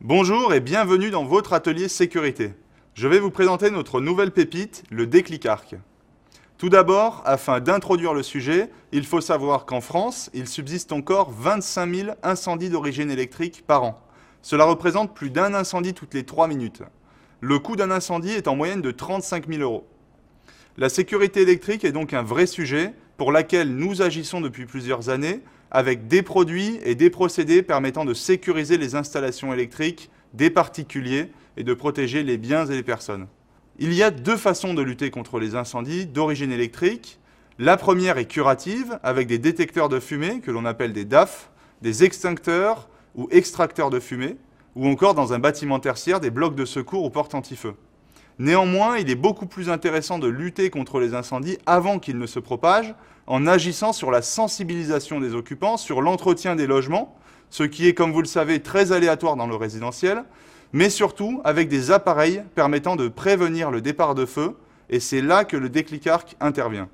Bonjour et bienvenue dans votre atelier sécurité. Je vais vous présenter notre nouvelle pépite, le déclic arc. Tout d'abord, afin d'introduire le sujet, il faut savoir qu'en France, il subsiste encore 25 000 incendies d'origine électrique par an. Cela représente plus d'un incendie toutes les 3 minutes. Le coût d'un incendie est en moyenne de 35 000 €. La sécurité électrique est donc un vrai sujet pour lequel nous agissons depuis plusieurs années avec des produits et des procédés permettant de sécuriser les installations électriques des particuliers et de protéger les biens et les personnes. Il y a deux façons de lutter contre les incendies d'origine électrique. La première est curative avec des détecteurs de fumée que l'on appelle des DAF, des extincteurs ou extracteurs de fumée, ou encore dans un bâtiment tertiaire des blocs de secours ou portes anti-feu. Néanmoins, il est beaucoup plus intéressant de lutter contre les incendies avant qu'ils ne se propagent, en agissant sur la sensibilisation des occupants, sur l'entretien des logements, ce qui est, comme vous le savez, très aléatoire dans le résidentiel, mais surtout avec des appareils permettant de prévenir le départ de feu, et c'est là que le déclic arc intervient.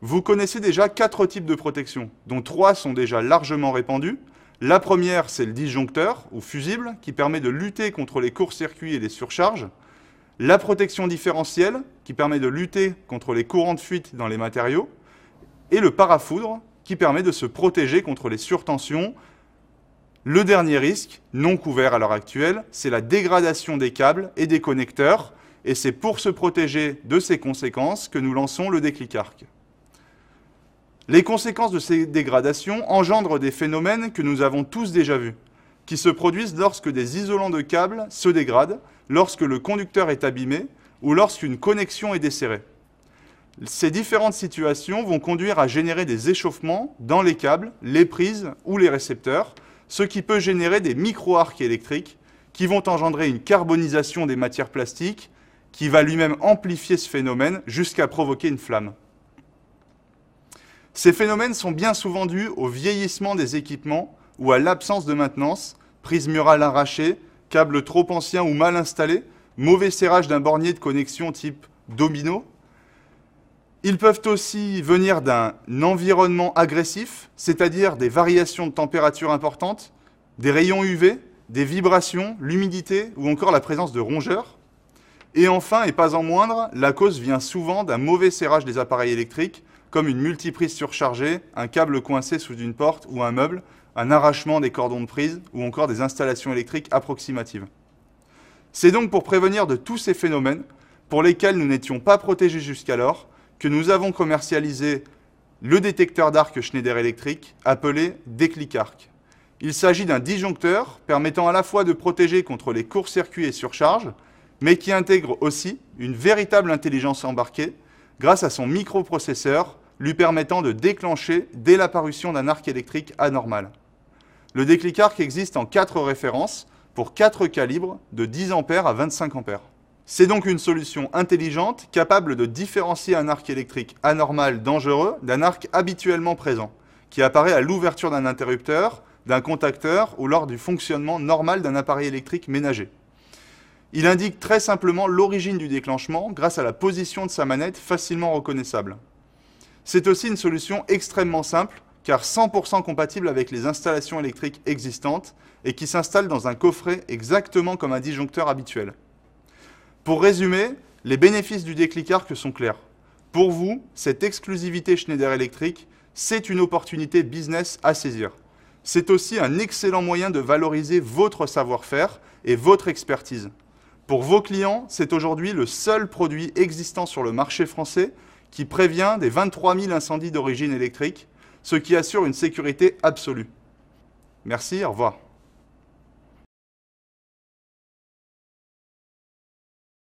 Vous connaissez déjà 4 types de protection, dont 3 sont déjà largement répandus. La première, c'est le disjoncteur, ou fusible, qui permet de lutter contre les courts-circuits et les surcharges. La protection différentielle, qui permet de lutter contre les courants de fuite dans les matériaux, et le parafoudre, qui permet de se protéger contre les surtensions. Le dernier risque, non couvert à l'heure actuelle, c'est la dégradation des câbles et des connecteurs, et c'est pour se protéger de ces conséquences que nous lançons le déclic arc. Les conséquences de ces dégradations engendrent des phénomènes que nous avons tous déjà vus, qui se produisent lorsque des isolants de câbles se dégradent, lorsque le conducteur est abîmé ou lorsqu'une connexion est desserrée. Ces différentes situations vont conduire à générer des échauffements dans les câbles, les prises ou les récepteurs, ce qui peut générer des micro-arcs électriques qui vont engendrer une carbonisation des matières plastiques qui va lui-même amplifier ce phénomène jusqu'à provoquer une flamme. Ces phénomènes sont bien souvent dus au vieillissement des équipements ou à l'absence de maintenance, prise murale arrachée, câbles trop anciens ou mal installés, mauvais serrage d'un bornier de connexion type domino. Ils peuvent aussi venir d'un environnement agressif, c'est-à-dire des variations de température importantes, des rayons UV, des vibrations, l'humidité ou encore la présence de rongeurs. Et enfin, et pas en moindre, la cause vient souvent d'un mauvais serrage des appareils électriques, comme une multiprise surchargée, un câble coincé sous une porte ou un meuble, un arrachement des cordons de prise ou encore des installations électriques approximatives. C'est donc pour prévenir de tous ces phénomènes, pour lesquels nous n'étions pas protégés jusqu'alors, que nous avons commercialisé le détecteur d'arc Schneider Electric, appelé déclic arc. Il s'agit d'un disjoncteur permettant à la fois de protéger contre les courts-circuits et surcharges, mais qui intègre aussi une véritable intelligence embarquée grâce à son microprocesseur lui permettant de déclencher dès l'apparition d'un arc électrique anormal. Le déclic arc existe en 4 références pour 4 calibres de 10 A à 25 A. C'est donc une solution intelligente capable de différencier un arc électrique anormal dangereux d'un arc habituellement présent, qui apparaît à l'ouverture d'un interrupteur, d'un contacteur ou lors du fonctionnement normal d'un appareil électrique ménager. Il indique très simplement l'origine du déclenchement grâce à la position de sa manette facilement reconnaissable. C'est aussi une solution extrêmement simple, car 100% compatible avec les installations électriques existantes et qui s'installe dans un coffret exactement comme un disjoncteur habituel. Pour résumer, les bénéfices du déclic arc sont clairs. Pour vous, cette exclusivité Schneider Electric, c'est une opportunité business à saisir. C'est aussi un excellent moyen de valoriser votre savoir-faire et votre expertise. Pour vos clients, c'est aujourd'hui le seul produit existant sur le marché français qui prévient des 23 000 incendies d'origine électrique, ce qui assure une sécurité absolue. Merci, au revoir.